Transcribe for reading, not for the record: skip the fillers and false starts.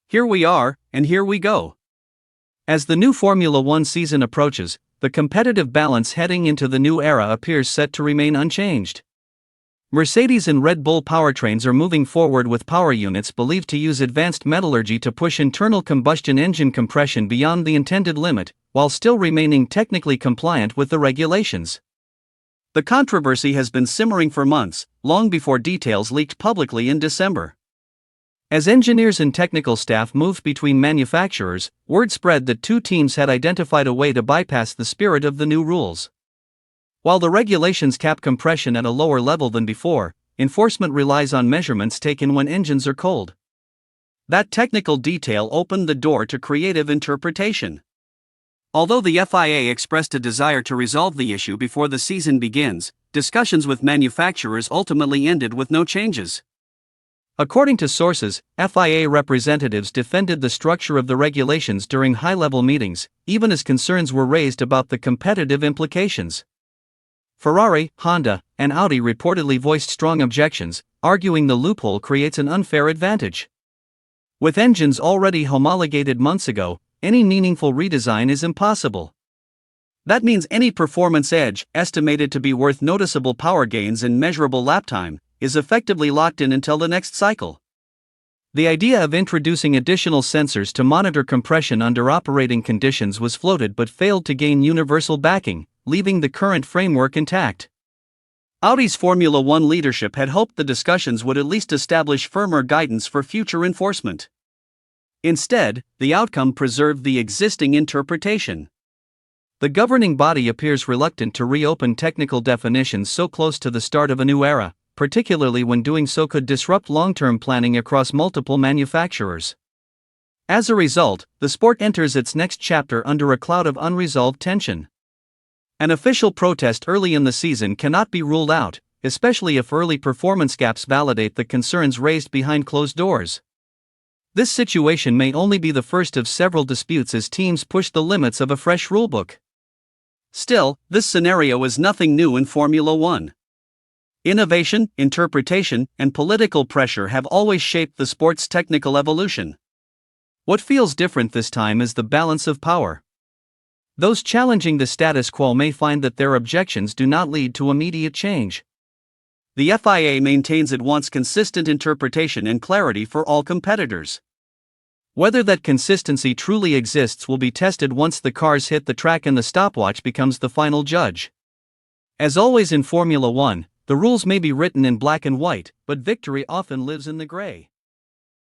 Here we are, and here we go. As the new Formula One season approaches, the competitive balance heading into the new era appears set to remain unchanged. Mercedes and Red Bull powertrains are moving forward with power units believed to use advanced metallurgy to push internal combustion engine compression beyond the intended limit, while still remaining technically compliant with the regulations. The controversy has been simmering for months, long before details leaked publicly in December. As engineers and technical staff moved between manufacturers, word spread that two teams had identified a way to bypass the spirit of the new rules. While the regulations cap compression at a lower level than before, enforcement relies on measurements taken when engines are cold. That technical detail opened the door to creative interpretation. Although the FIA expressed a desire to resolve the issue before the season begins, discussions with manufacturers ultimately ended with no changes. According to sources, FIA representatives defended the structure of the regulations during high-level meetings, even as concerns were raised about the competitive implications. Ferrari, Honda, and Audi reportedly voiced strong objections, arguing the loophole creates an unfair advantage. With engines already homologated months ago, any meaningful redesign is impossible. That means any performance edge, estimated to be worth noticeable power gains and measurable lap time, is effectively locked in until the next cycle. The idea of introducing additional sensors to monitor compression under operating conditions was floated but failed to gain universal backing, leaving the current framework intact. Audi's Formula One leadership had hoped the discussions would at least establish firmer guidance for future enforcement. Instead, the outcome preserved the existing interpretation. The governing body appears reluctant to reopen technical definitions so close to the start of a new era, particularly when doing so could disrupt long-term planning across multiple manufacturers. As a result, the sport enters its next chapter under a cloud of unresolved tension. An official protest early in the season cannot be ruled out, especially if early performance gaps validate the concerns raised behind closed doors. This situation may only be the first of several disputes as teams push the limits of a fresh rulebook. Still, this scenario is nothing new in Formula One. Innovation, interpretation, and political pressure have always shaped the sport's technical evolution. What feels different this time is the balance of power. Those challenging the status quo may find that their objections do not lead to immediate change. The FIA maintains it wants consistent interpretation and clarity for all competitors. Whether that consistency truly exists will be tested once the cars hit the track and the stopwatch becomes the final judge. As always in Formula One, the rules may be written in black and white, but victory often lives in the gray.